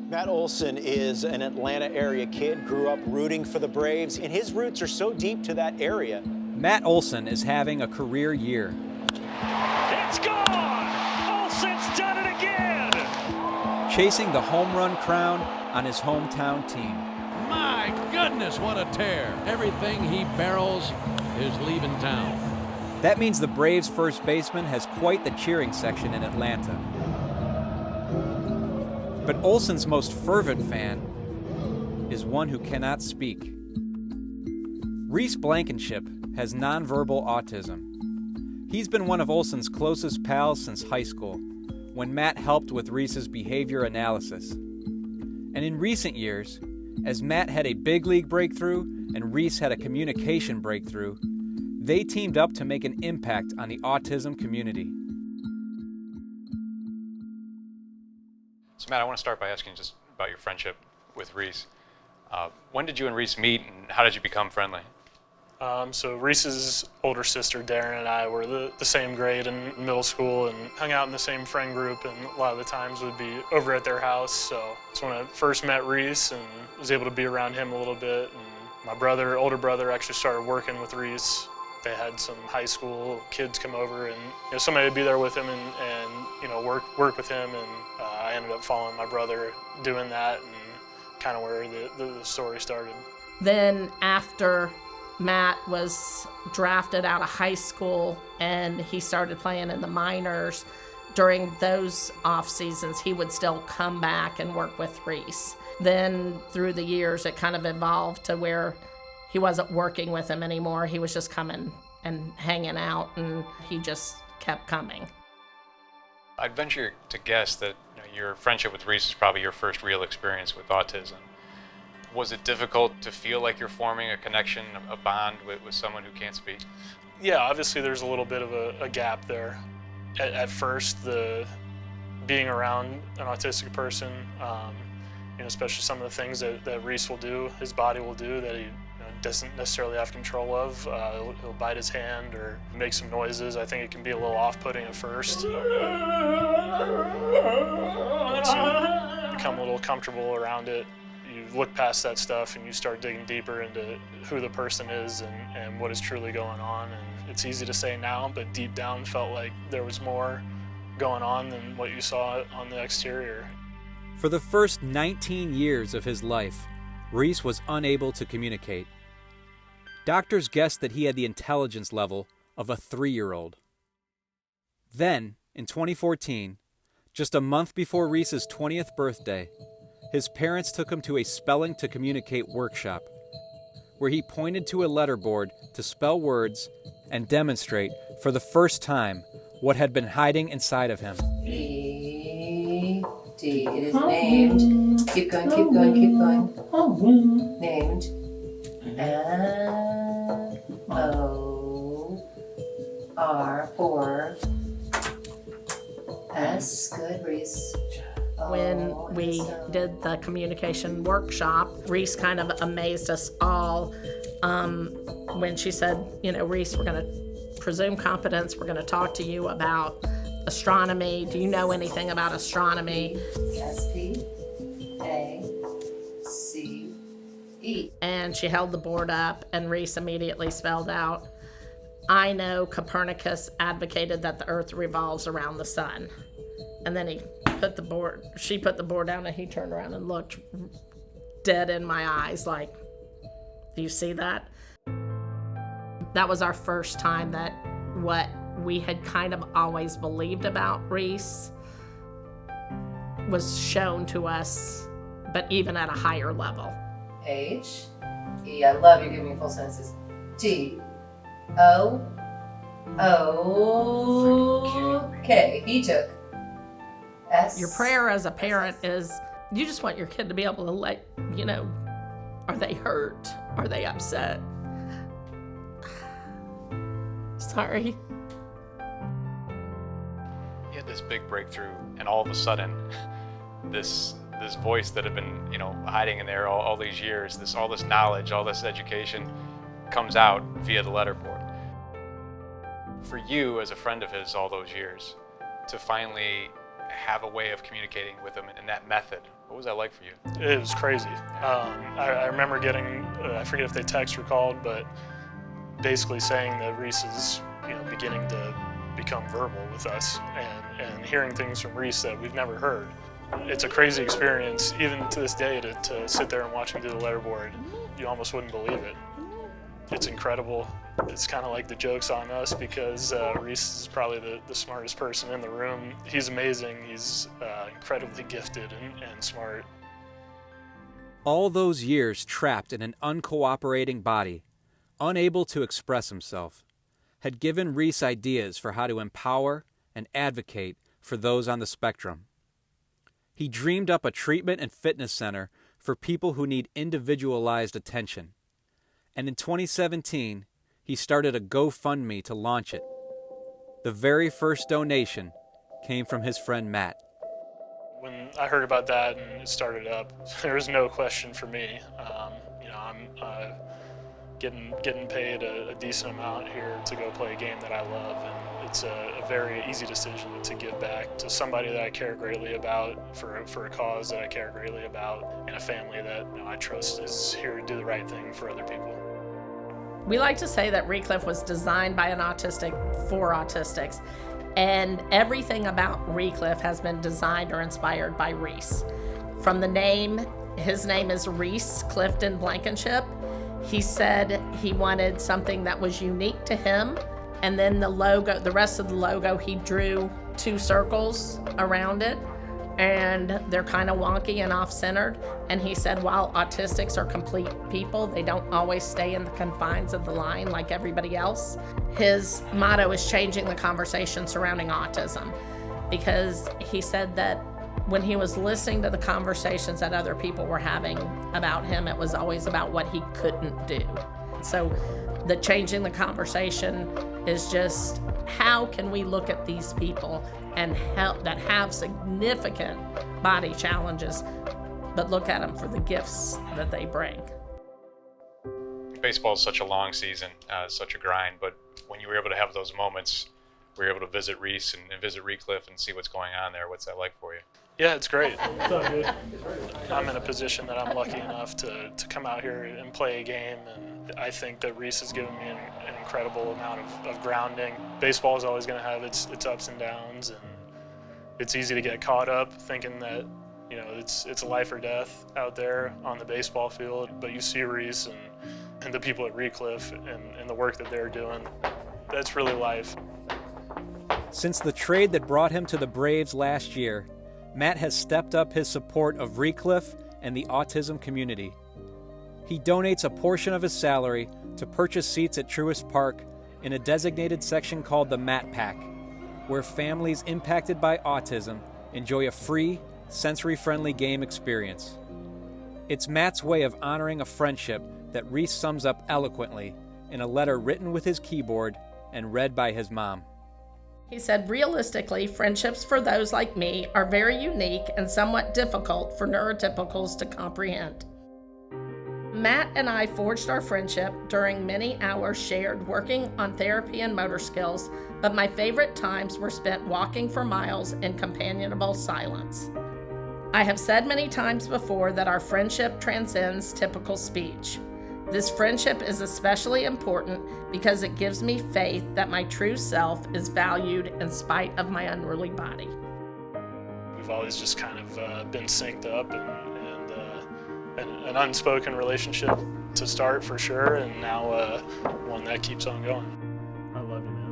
Matt Olson is an Atlanta area kid, grew up rooting for the Braves, and his roots are so deep to that area. Matt Olson is having a career year. It's gone! Olson's done it again! Chasing the home run crown on his hometown team. My goodness, what a tear. Everything he barrels is leaving town. That means the Braves' first baseman has quite the cheering section in Atlanta. But Olson's most fervent fan is one who cannot speak. Reece Blankenship has nonverbal autism. He's been one of Olson's closest pals since high school, when Matt helped with Reece's behavior analysis. And in recent years, as Matt had a big league breakthrough and Reece had a communication breakthrough, they teamed up to make an impact on the autism community. So Matt, I want to start by asking just about your friendship with Reece. When did you and Reece meet, and how did you become friendly? So Reece's older sister, Darren, and I were the same grade in middle school and hung out in the same friend group, and a lot of the times would be over at their house. So that's when I first met Reece and was able to be around him a little bit. And my older brother, actually started working with Reece. They had some high school kids come over, and somebody would be there with him and work with him, and I ended up following my brother doing that, and kind of where the story started. Then after Matt was drafted out of high school and he started playing in the minors, during those off seasons he would still come back and work with Reece. Then through the years it kind of evolved to where he wasn't working with him anymore. He was just coming and hanging out, and he just kept coming. I'd venture to guess that your friendship with Reece is probably your first real experience with autism. Was it difficult to feel like you're forming a connection, a bond with someone who can't speak? Yeah, obviously there's a little bit of a gap there. At first, being around an autistic person, especially some of the things that Reece will do, his body will do that he doesn't necessarily have control of. He'll bite his hand or make some noises. I think it can be a little off-putting at first. Once you become a little comfortable around it, you look past that stuff and you start digging deeper into who the person is and what is truly going on. And it's easy to say now, but deep down felt like there was more going on than what you saw on the exterior. For the first 19 years of his life, Reece was unable to communicate. Doctors guessed that he had the intelligence level of a 3-year-old. Then, in 2014, just a month before Reece's 20th birthday, his parents took him to a Spelling to Communicate workshop, where he pointed to a letterboard to spell words and demonstrate, for the first time, what had been hiding inside of him. E, D. It is named. Keep going, keep going, keep going. Named. N-O-R for S. Good, Reece. When we did the communication workshop, Reece kind of amazed us all when she said, Reece, we're going to presume competence. We're going to talk to you about astronomy. Do you know anything about astronomy? S-P-A-C-E. And she held the board up, and Reece immediately spelled out, I know Copernicus advocated that the earth revolves around the sun. And then she put the board down, and he turned around and looked dead in my eyes like, do you see that? That was our first time that what we had kind of always believed about Reece was shown to us, but even at a higher level. H, E, I love you giving me full sentences. T, O, O, K. He took S. Your prayer as a parent is you just want your kid to be able to are they hurt? Are they upset? Sorry. You had this big breakthrough, and all of a sudden, this voice that had been, hiding in there all these years, all this knowledge, all this education, comes out via the letterboard. For you, as a friend of his all those years, to finally have a way of communicating with him in that method. What was that like for you? It was crazy. I remember getting, I forget if they text or called, but basically saying that Reece is beginning to become verbal with us, and hearing things from Reece that we've never heard. It's a crazy experience, even to this day, to sit there and watch him do the letterboard. You almost wouldn't believe it. It's incredible. It's kind of like the joke's on us because Reece is probably the smartest person in the room. He's amazing. He's incredibly gifted and smart. All those years trapped in an uncooperating body, unable to express himself, had given Reece ideas for how to empower and advocate for those on the spectrum. He dreamed up a treatment and fitness center for people who need individualized attention. And in 2017, he started a GoFundMe to launch it. The very first donation came from his friend Matt. When I heard about that and it started up, there was no question for me. I'm getting paid a decent amount here to go play a game that I love, and it's a very easy decision to give back to somebody that I care greatly about, for a cause that I care greatly about, and a family that I trust is here to do the right thing for other people. We like to say that Recliff was designed by an autistic for autistics, and everything about Recliff has been designed or inspired by Reece. From the name, his name is Reece Clifton Blankenship. He said he wanted something that was unique to him, and then the logo, the rest of the logo, he drew 2 circles around it, and they're kind of wonky and off-centered. And he said while autistics are complete people, they don't always stay in the confines of the line like everybody else. His motto is changing the conversation surrounding autism, because he said that when he was listening to the conversations that other people were having about him, it was always about what he couldn't do. So the changing the conversation is just, how can we look at these people and help that have significant body challenges, but look at them for the gifts that they bring. Baseball is such a long season, such a grind, but when you were able to have those moments, were you able to visit Reece and visit Recliff and see what's going on there? What's that like for you? Yeah, it's great. I'm in a position that I'm lucky enough to come out here and play a game, and I think that Reece has given me an incredible amount of grounding. Baseball is always going to have its ups and downs, and it's easy to get caught up thinking that it's life or death out there on the baseball field, but you see Reece and the people at Recliff and the work that they're doing. That's really life. Since the trade that brought him to the Braves last year, Matt has stepped up his support of Recliff and the autism community. He donates a portion of his salary to purchase seats at Truist Park in a designated section called the Matt Pack, where families impacted by autism enjoy a free, sensory-friendly game experience. It's Matt's way of honoring a friendship that Reece sums up eloquently in a letter written with his keyboard and read by his mom. He said, realistically, friendships for those like me are very unique and somewhat difficult for neurotypicals to comprehend. Matt and I forged our friendship during many hours shared working on therapy and motor skills, but my favorite times were spent walking for miles in companionable silence. I have said many times before that our friendship transcends typical speech. This friendship is especially important because it gives me faith that my true self is valued in spite of my unruly body. We've always just kind of been synced up and an unspoken relationship to start for sure, and now one that keeps on going. I love you, man.